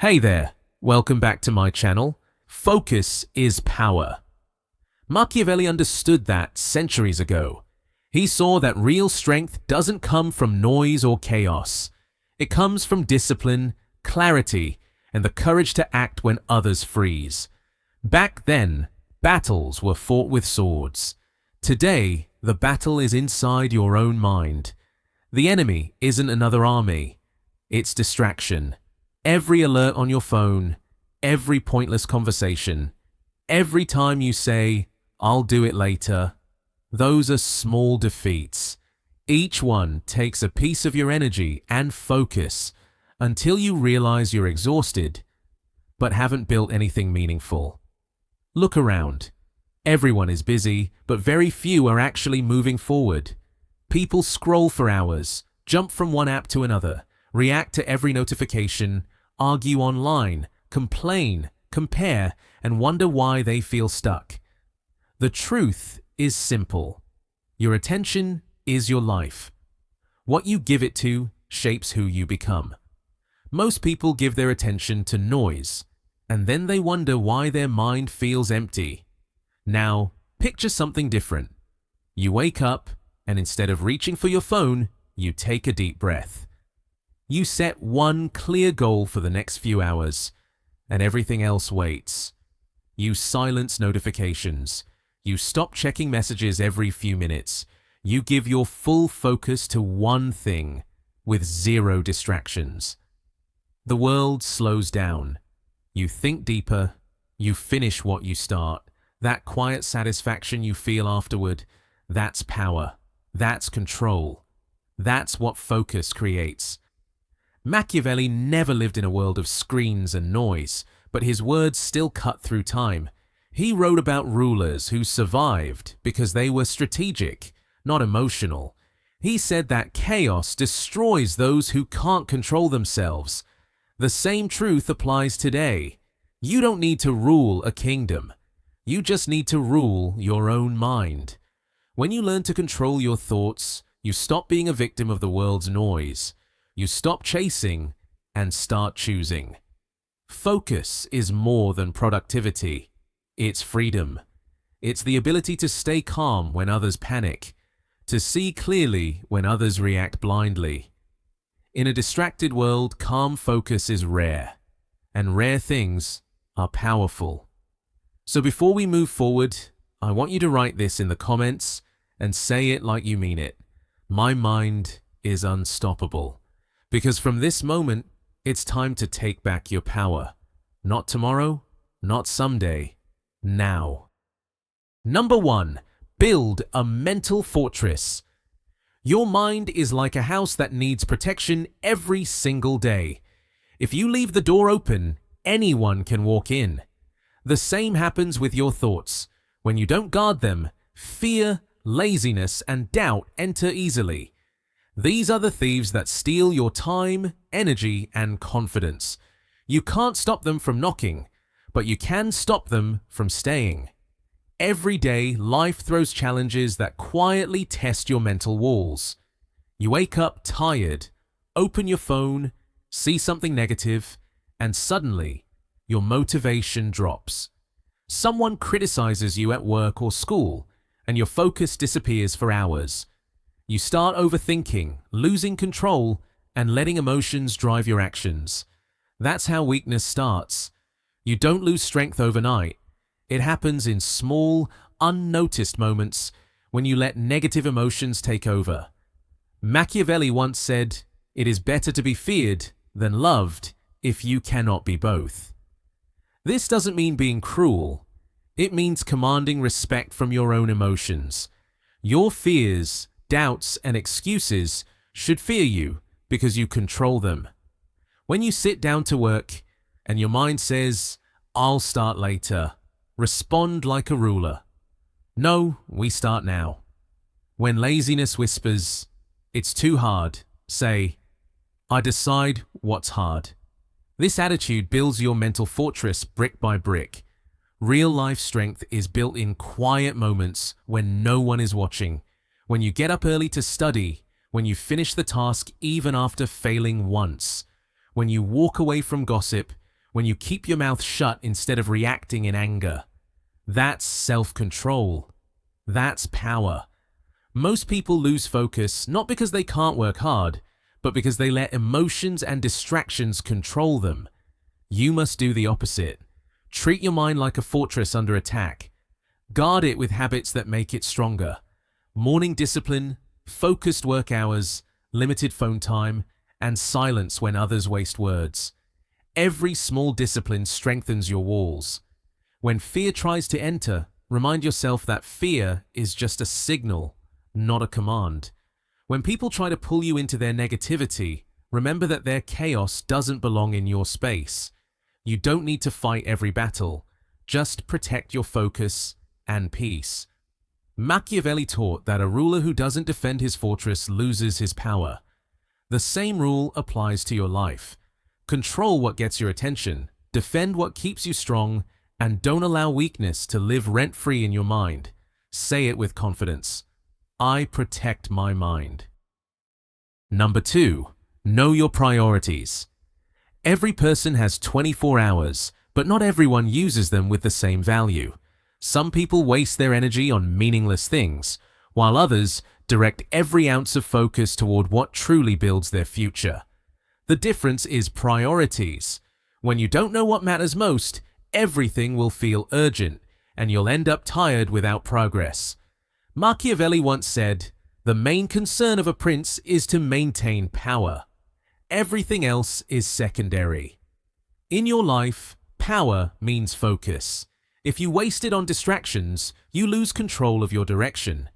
Hey there, welcome back to my channel. Focus is power. Machiavelli understood that centuries ago. He saw that real strength doesn't come from noise or chaos. It comes from discipline, clarity, and the courage to act when others freeze. Back then, battles were fought with swords. Today, the battle is inside your own mind. The enemy isn't another army. It's distraction. Every alert on your phone, every pointless conversation, every time you say, "I'll do it later," those are small defeats. Each one takes a piece of your energy and focus until you realize you're exhausted, but haven't built anything meaningful. Look around. Everyone is busy, but very few are actually moving forward. People scroll for hours, jump from one app to another, react to every notification, argue online, complain, compare, and wonder why they feel stuck. The truth is simple. Your attention is your life. What you give it to shapes who you become. Most people give their attention to noise, and then they wonder why their mind feels empty. Now, picture something different. You wake up, and instead of reaching for your phone, you take a deep breath. You set one clear goal for the next few hours, and everything else waits. You silence notifications. You stop checking messages every few minutes. You give your full focus to one thing, with zero distractions. The world slows down. You think deeper. You finish what you start. That quiet satisfaction you feel afterward, that's power. That's control. That's what focus creates. Machiavelli never lived in a world of screens and noise, but his words still cut through time. He wrote about rulers who survived because they were strategic, not emotional. He said that chaos destroys those who can't control themselves. The same truth applies today. You don't need to rule a kingdom. You just need to rule your own mind. When you learn to control your thoughts, you stop being a victim of the world's noise. You stop chasing and start choosing. Focus is more than productivity. It's freedom. It's the ability to stay calm when others panic, to see clearly when others react blindly. In a distracted world, calm focus is rare, and rare things are powerful. So before we move forward, I want you to write this in the comments and say it like you mean it. My mind is unstoppable. Because from this moment, it's time to take back your power. Not tomorrow, not someday, now. Number 1, build a mental fortress. Your mind is like a house that needs protection every single day. If you leave the door open, anyone can walk in. The same happens with your thoughts. When you don't guard them, fear, laziness, and doubt enter easily. These are the thieves that steal your time, energy, and confidence. You can't stop them from knocking, but you can stop them from staying. Every day, life throws challenges that quietly test your mental walls. You wake up tired, open your phone, see something negative, and suddenly, your motivation drops. Someone criticizes you at work or school, and your focus disappears for hours. You start overthinking, losing control, and letting emotions drive your actions. That's how weakness starts. You don't lose strength overnight. It happens in small, unnoticed moments when you let negative emotions take over. Machiavelli once said, "It is better to be feared than loved if you cannot be both." This doesn't mean being cruel. It means commanding respect from your own emotions. Your fears, doubts, and excuses should fear you because you control them. When you sit down to work and your mind says, "I'll start later," respond like a ruler. No, we start now. When laziness whispers, "It's too hard," say, "I decide what's hard." This attitude builds your mental fortress brick by brick. Real life strength is built in quiet moments when no one is watching. When you get up early to study, when you finish the task even after failing once, when you walk away from gossip, when you keep your mouth shut instead of reacting in anger. That's self-control. That's power. Most people lose focus not because they can't work hard, but because they let emotions and distractions control them. You must do the opposite. Treat your mind like a fortress under attack. Guard it with habits that make it stronger. Morning discipline, focused work hours, limited phone time, and silence when others waste words. Every small discipline strengthens your walls. When fear tries to enter, remind yourself that fear is just a signal, not a command. When people try to pull you into their negativity, remember that their chaos doesn't belong in your space. You don't need to fight every battle. Just protect your focus and peace. Machiavelli taught that a ruler who doesn't defend his fortress loses his power. The same rule applies to your life. Control what gets your attention, defend what keeps you strong, and don't allow weakness to live rent-free in your mind. Say it with confidence. I protect my mind. Number 2. Know your priorities. Every person has 24 hours, but not everyone uses them with the same value. Some people waste their energy on meaningless things, while others direct every ounce of focus toward what truly builds their future. The difference is priorities. When you don't know what matters most, everything will feel urgent, and you'll end up tired without progress. Machiavelli once said, "The main concern of a prince is to maintain power. Everything else is secondary." In your life, power means focus. If you waste it on distractions, you lose control of your direction.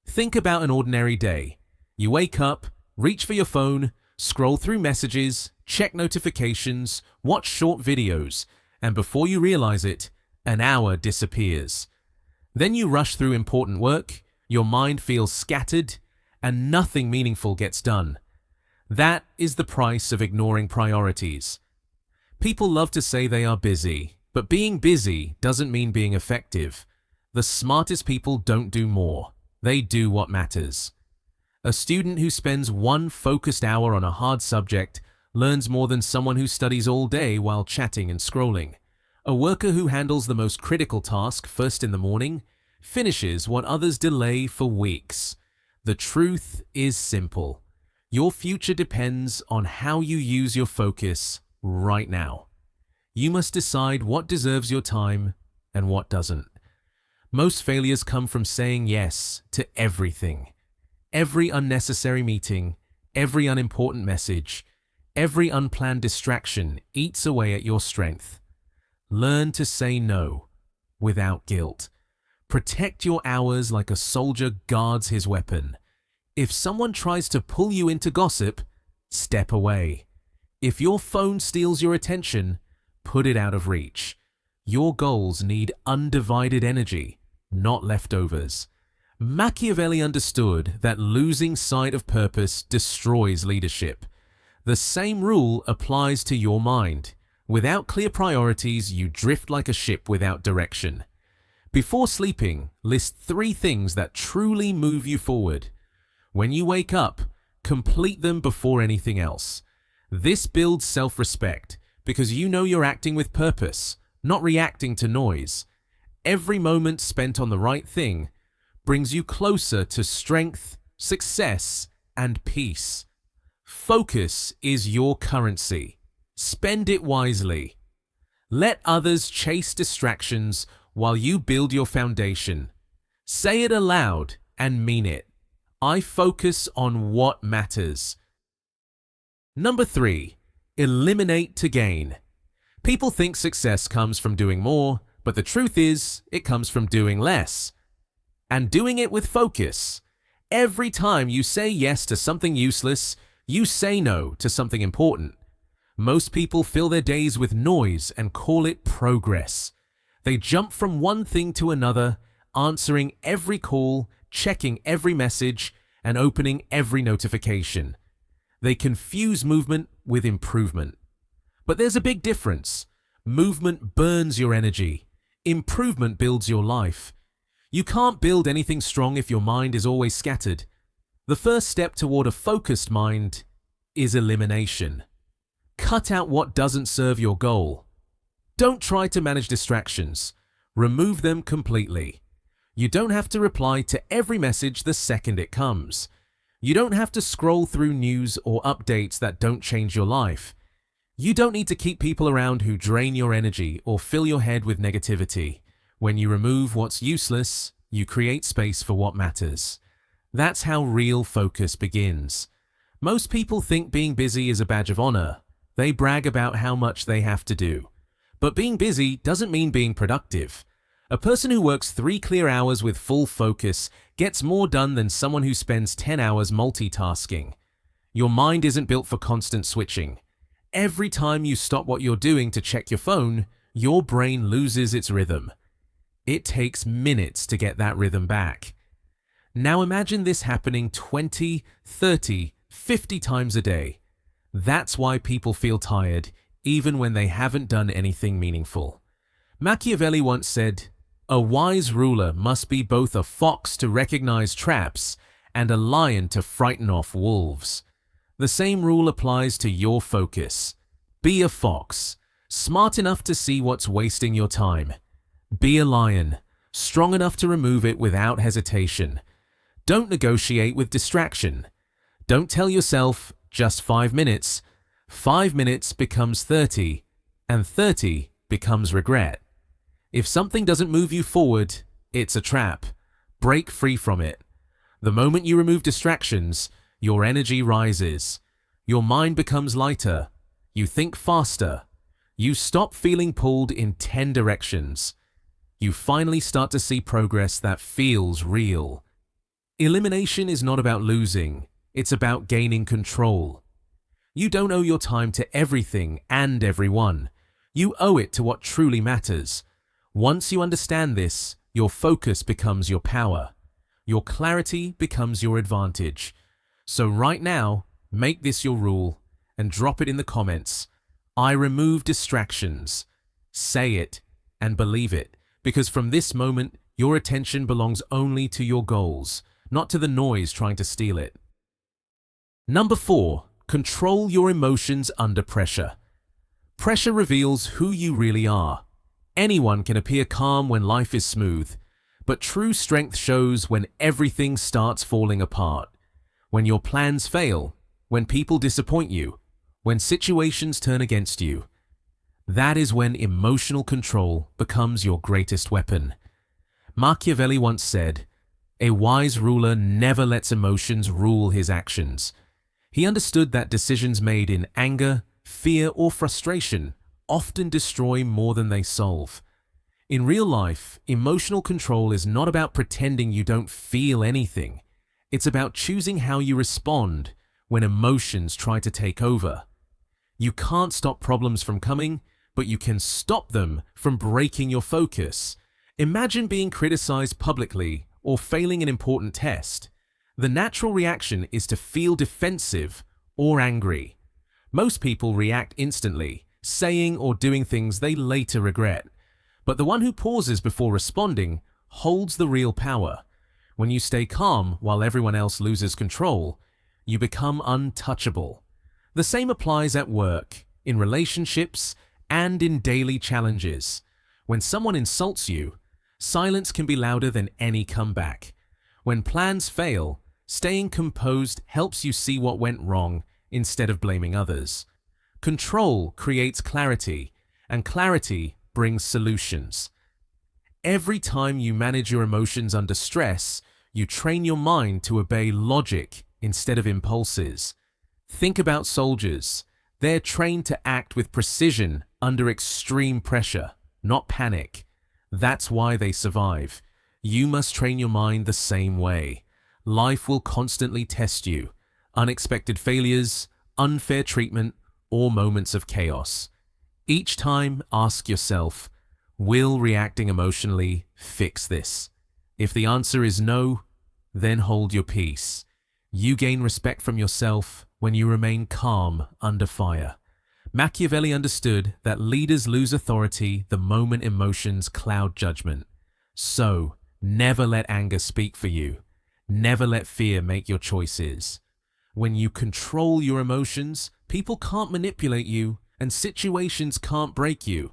Think about an ordinary day. You wake up, reach for your phone, scroll through messages, check notifications, watch short videos, and before you realize it, an hour disappears. Then you rush through important work, your mind feels scattered, and nothing meaningful gets done. That is the price of ignoring priorities. People love to say they are busy, but being busy doesn't mean being effective. The smartest people don't do more. They do what matters. A student who spends one focused hour on a hard subject learns more than someone who studies all day while chatting and scrolling. A worker who handles the most critical task first in the morning finishes what others delay for weeks. The truth is simple. Your future depends on how you use your focus right now. You must decide what deserves your time and what doesn't. Most failures come from saying yes to everything. Every unnecessary meeting, every unimportant message, every unplanned distraction eats away at your strength. Learn to say no without guilt. Protect your hours like a soldier guards his weapon. If someone tries to pull you into gossip, step away. If your phone steals your attention, put it out of reach. Your goals need undivided energy, not leftovers. Machiavelli understood that losing sight of purpose destroys leadership. The same rule applies to your mind. Without clear priorities, you drift like a ship without direction. Before sleeping, list 3 things that truly move you forward. When you wake up, complete them before anything else. This builds self-respect because you know you're acting with purpose, not reacting to noise. Every moment spent on the right thing brings you closer to strength, success, and peace. Focus is your currency. Spend it wisely. Let others chase distractions while you build your foundation. Say it aloud and mean it. I focus on what matters. Number 3, eliminate to gain. People think success comes from doing more, but the truth is, it comes from doing less. And doing it with focus. Every time you say yes to something useless, you say no to something important. Most people fill their days with noise and call it progress. They jump from one thing to another, answering every call, checking every message, and opening every notification. They confuse movement with improvement. But there's a big difference. Movement burns your energy. Improvement builds your life. You can't build anything strong if your mind is always scattered. The first step toward a focused mind is elimination. Cut out what doesn't serve your goal. Don't try to manage distractions. Remove them completely. You don't have to reply to every message the second it comes. You don't have to scroll through news or updates that don't change your life. You don't need to keep people around who drain your energy or fill your head with negativity. When you remove what's useless, you create space for what matters. That's how real focus begins. Most people think being busy is a badge of honor. They brag about how much they have to do. But being busy doesn't mean being productive. A person who works 3 clear hours with full focus gets more done than someone who spends 10 hours multitasking. Your mind isn't built for constant switching. Every time you stop what you're doing to check your phone, your brain loses its rhythm. It takes minutes to get that rhythm back. Now imagine this happening 20, 30, 50 times a day. That's why people feel tired, even when they haven't done anything meaningful. Machiavelli once said, "A wise ruler must be both a fox to recognize traps and a lion to frighten off wolves." The same rule applies to your focus. Be a fox, smart enough to see what's wasting your time. Be a lion, strong enough to remove it without hesitation. Don't negotiate with distraction. Don't tell yourself, just 5 minutes. 5 minutes becomes 30, and 30 becomes regret. If something doesn't move you forward, it's a trap. Break free from it. The moment you remove distractions, your energy rises. Your mind becomes lighter. You think faster. You stop feeling pulled in 10 directions. You finally start to see progress that feels real. Elimination is not about losing. It's about gaining control. You don't owe your time to everything and everyone. You owe it to what truly matters. Once you understand this, your focus becomes your power. Your clarity becomes your advantage. So right now, make this your rule and drop it in the comments. I remove distractions. Say it and believe it, because from this moment, your attention belongs only to your goals, not to the noise trying to steal it. Number 4, control your emotions under pressure. Pressure reveals who you really are. Anyone can appear calm when life is smooth, but true strength shows when everything starts falling apart. When your plans fail, when people disappoint you, when situations turn against you. That is when emotional control becomes your greatest weapon. Machiavelli once said, "A wise ruler never lets emotions rule his actions." He understood that decisions made in anger, fear, or frustration often destroy more than they solve. In real life, emotional control is not about pretending you don't feel anything. It's about choosing how you respond when emotions try to take over. You can't stop problems from coming, but you can stop them from breaking your focus. Imagine being criticized publicly or failing an important test. The natural reaction is to feel defensive or angry. Most people react instantly, saying or doing things they later regret. But the one who pauses before responding holds the real power. When you stay calm while everyone else loses control, you become untouchable. The same applies at work, in relationships, and in daily challenges. When someone insults you, silence can be louder than any comeback. When plans fail, staying composed helps you see what went wrong instead of blaming others. Control creates clarity, and clarity brings solutions. Every time you manage your emotions under stress, you train your mind to obey logic instead of impulses. Think about soldiers. They're trained to act with precision under extreme pressure, not panic. That's why they survive. You must train your mind the same way. Life will constantly test you. Unexpected failures, unfair treatment, or moments of chaos. Each time, ask yourself, will reacting emotionally fix this? If the answer is no, then hold your peace. You gain respect from yourself when you remain calm under fire. Machiavelli understood that leaders lose authority the moment emotions cloud judgment. So, never let anger speak for you. Never let fear make your choices. When you control your emotions, people can't manipulate you and situations can't break you.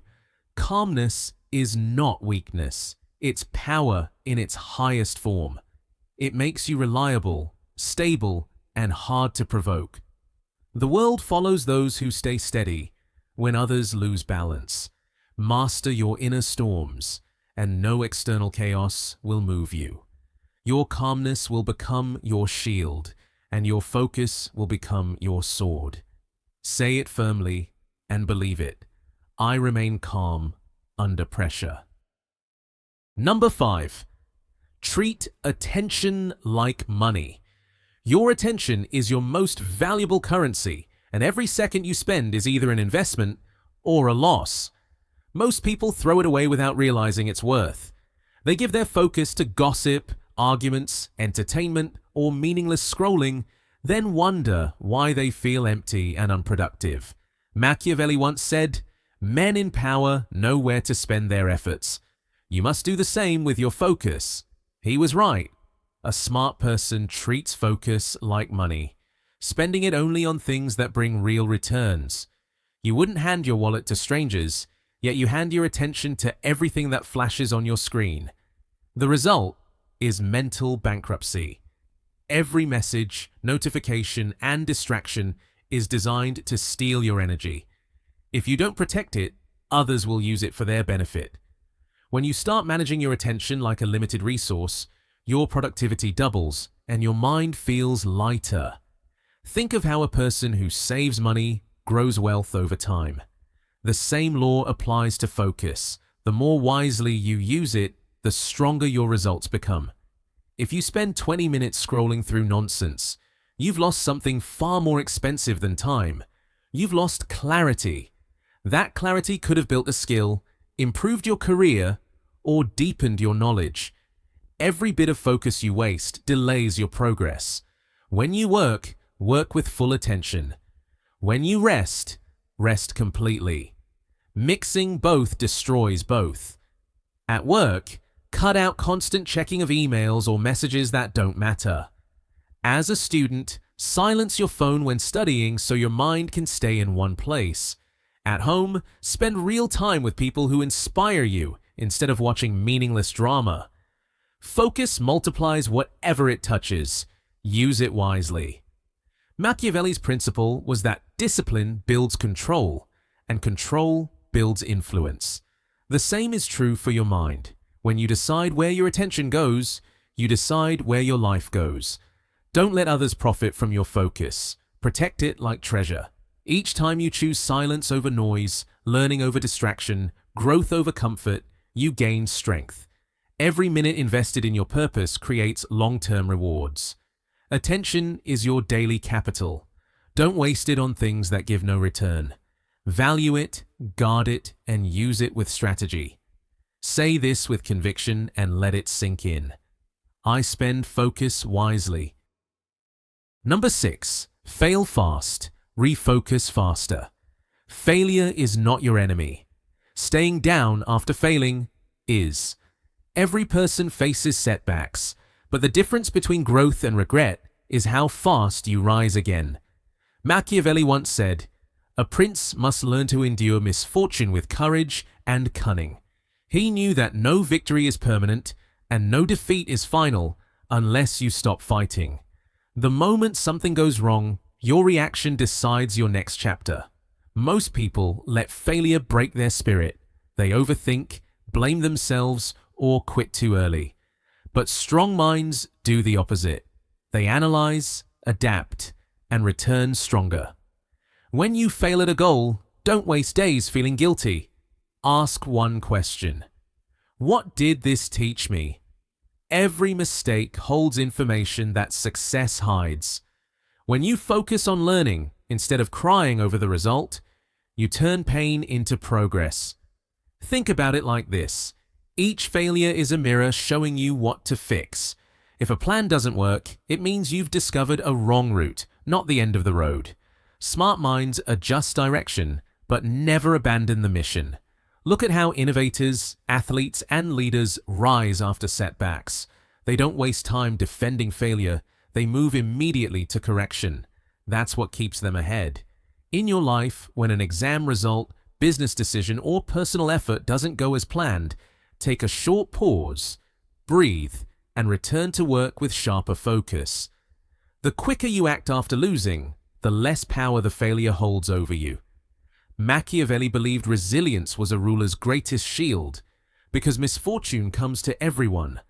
Calmness is not weakness. It's power in its highest form. It makes you reliable, stable, and hard to provoke. The world follows those who stay steady when others lose balance. Master your inner storms, and no external chaos will move you. Your calmness will become your shield, and your focus will become your sword. Say it firmly and believe it. I remain calm under pressure. Number 5. Treat attention like money. Your attention is your most valuable currency, and every second you spend is either an investment or a loss. Most people throw it away without realizing its worth. They give their focus to gossip, arguments, entertainment, or meaningless scrolling, then wonder why they feel empty and unproductive. Machiavelli once said, "Men in power know where to spend their efforts. You must do the same with your focus." He was right. A smart person treats focus like money, spending it only on things that bring real returns. You wouldn't hand your wallet to strangers, yet you hand your attention to everything that flashes on your screen. The result is mental bankruptcy. Every message, notification, and distraction is designed to steal your energy. If you don't protect it, others will use it for their benefit. When you start managing your attention like a limited resource, your productivity doubles and your mind feels lighter. Think of how a person who saves money grows wealth over time. The same law applies to focus. The more wisely you use it, the stronger your results become. If you spend 20 minutes scrolling through nonsense, you've lost something far more expensive than time. You've lost clarity. That clarity could have built a skill, improved your career, or deepened your knowledge. Every bit of focus you waste delays your progress. When you work, work with full attention. When you rest, rest completely. Mixing both destroys both. At work, cut out constant checking of emails or messages that don't matter. As a student, silence your phone when studying so your mind can stay in one place. At home, spend real time with people who inspire you instead of watching meaningless drama. Focus multiplies whatever it touches. Use it wisely. Machiavelli's principle was that discipline builds control, and control builds influence. The same is true for your mind. When you decide where your attention goes, you decide where your life goes. Don't let others profit from your focus. Protect it like treasure. Each time you choose silence over noise, learning over distraction, growth over comfort, you gain strength. Every minute invested in your purpose creates long-term rewards. Attention is your daily capital. Don't waste it on things that give no return. Value it, guard it, and use it with strategy. Say this with conviction and let it sink in. I spend focus wisely. Number 6. Fail fast. Refocus faster. Failure is not your enemy. Staying down after failing is. Every person faces setbacks, but the difference between growth and regret is how fast you rise again. Machiavelli once said, "A prince must learn to endure misfortune with courage and cunning." He knew that no victory is permanent and no defeat is final unless you stop fighting. The moment something goes wrong, your reaction decides your next chapter. Most people let failure break their spirit. They overthink, blame themselves, or quit too early. But strong minds do the opposite. They analyze, adapt, and return stronger. When you fail at a goal, don't waste days feeling guilty. Ask one question. What did this teach me? Every mistake holds information that success hides. When you focus on learning instead of crying over the result, you turn pain into progress. Think about it like this. Each failure is a mirror showing you what to fix. If a plan doesn't work, it means you've discovered a wrong route, not the end of the road. Smart minds adjust direction, but never abandon the mission. Look at how innovators, athletes, and leaders rise after setbacks. They don't waste time defending failure. They move immediately to correction. That's what keeps them ahead. In your life, when an exam result business decision, or personal effort doesn't go as planned, take a short pause, breathe, and return to work with sharper focus. The quicker you act after losing, the less power the failure holds over you. Machiavelli believed resilience was a ruler's greatest shield, because misfortune comes to everyone.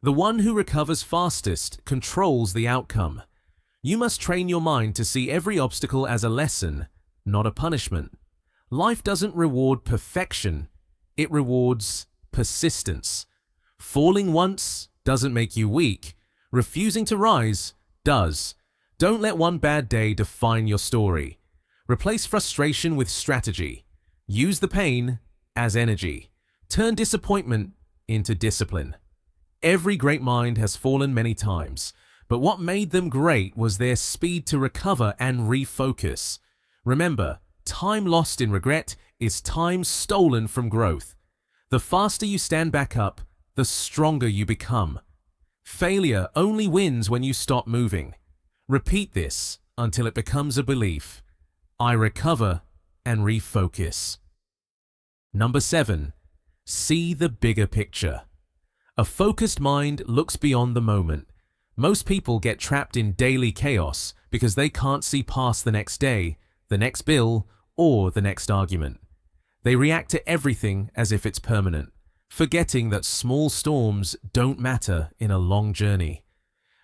The one who recovers fastest controls the outcome. You must train your mind to see every obstacle as a lesson, not a punishment. Life doesn't reward perfection, it rewards persistence. Falling once doesn't make you weak. Refusing to rise does. Don't let one bad day define your story. Replace frustration with strategy. Use the pain as energy. Turn disappointment into discipline. Every great mind has fallen many times, but what made them great was their speed to recover and refocus. Remember, time lost in regret is time stolen from growth. The faster you stand back up, the stronger you become. Failure only wins when you stop moving. Repeat this until it becomes a belief. I recover and refocus. Number 7. See the bigger picture. A focused mind looks beyond the moment. Most people get trapped in daily chaos because they can't see past the next day, the next bill, or the next argument. They react to everything as if it's permanent, forgetting that small storms don't matter in a long journey.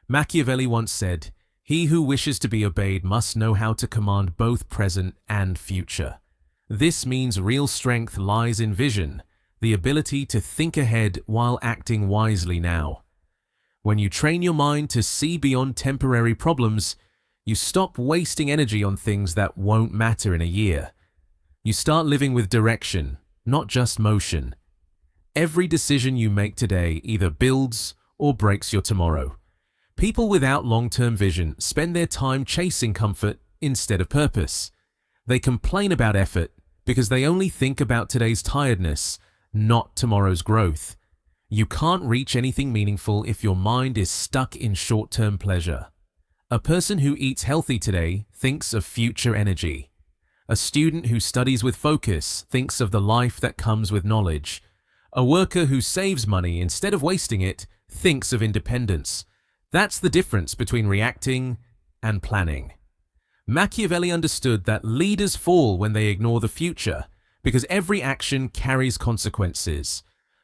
Machiavelli once said, "He who wishes to be obeyed must know how to command both present and future." This means real strength lies in vision, the ability to think ahead while acting wisely now. When you train your mind to see beyond temporary problems, you stop wasting energy on things that won't matter in a year. You start living with direction, not just motion. Every decision you make today either builds or breaks your tomorrow. People without long-term vision spend their time chasing comfort instead of purpose. They complain about effort because they only think about today's tiredness, not tomorrow's growth. You can't reach anything meaningful if your mind is stuck in short-term pleasure. A person who eats healthy today thinks of future energy. A student who studies with focus thinks of the life that comes with knowledge. A worker who saves money instead of wasting it thinks of independence. That's the difference between reacting and planning. Machiavelli understood that leaders fall when they ignore the future, because every action carries consequences.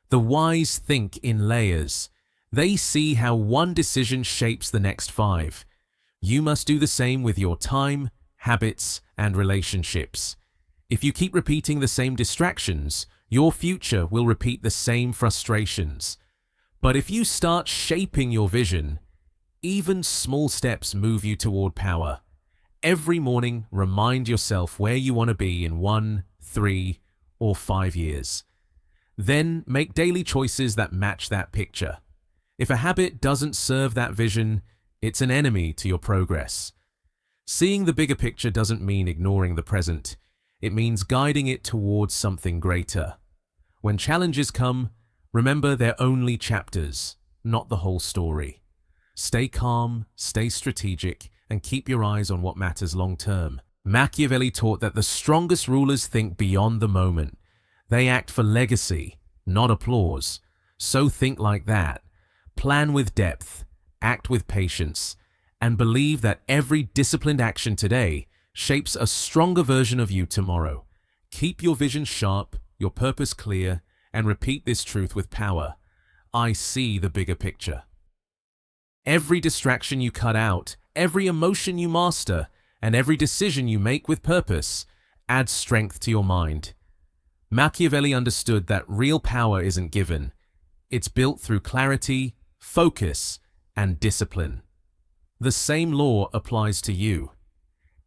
The wise think in layers. They see how one decision shapes the next 5. You must do the same with your time, habits, and relationships. If you keep repeating the same distractions, your future will repeat the same frustrations. But if you start shaping your vision, even small steps move you toward power. Every morning, remind yourself where you want to be in 1, 3, or 5 years. Then make daily choices that match that picture. If a habit doesn't serve that vision, it's an enemy to your progress. Seeing the bigger picture doesn't mean ignoring the present. It means guiding it towards something greater. When challenges come, remember they're only chapters, not the whole story. Stay calm, stay strategic, and keep your eyes on what matters long term. Machiavelli taught that the strongest rulers think beyond the moment. They act for legacy, not applause. So think like that. Plan with depth, act with patience, and believe that every disciplined action today shapes a stronger version of you tomorrow. Keep your vision sharp, your purpose clear, and repeat this truth with power. I see the bigger picture. Every distraction you cut out, every emotion you master, and every decision you make with purpose adds strength to your mind. Machiavelli understood that real power isn't given. It's built through clarity, focus, and discipline. The same law applies to you.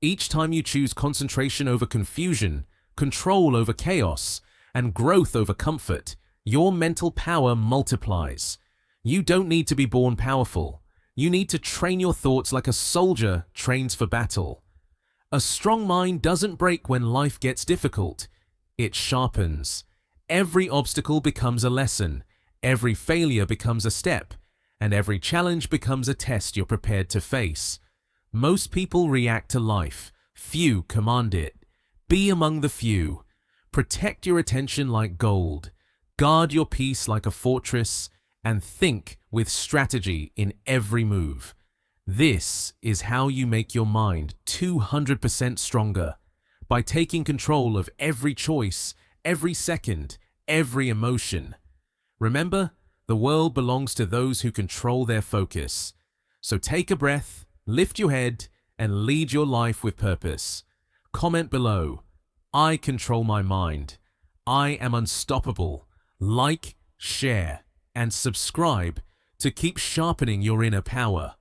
Each time you choose concentration over confusion, control over chaos, and growth over comfort, your mental power multiplies. You don't need to be born powerful. You need to train your thoughts like a soldier trains for battle. A strong mind doesn't break when life gets difficult. It sharpens. Every obstacle becomes a lesson, every failure becomes a step, and every challenge becomes a test you're prepared to face. Most people react to life. Few command it. Be among the few. Protect your attention like gold, guard your peace like a fortress, and think with strategy in every move. This is how you make your mind 200% stronger, by taking control of every choice, every second, every emotion. Remember, the world belongs to those who control their focus. So take a breath, lift your head, and lead your life with purpose. Comment below, I control my mind. I am unstoppable. Like, share, and subscribe to keep sharpening your inner power.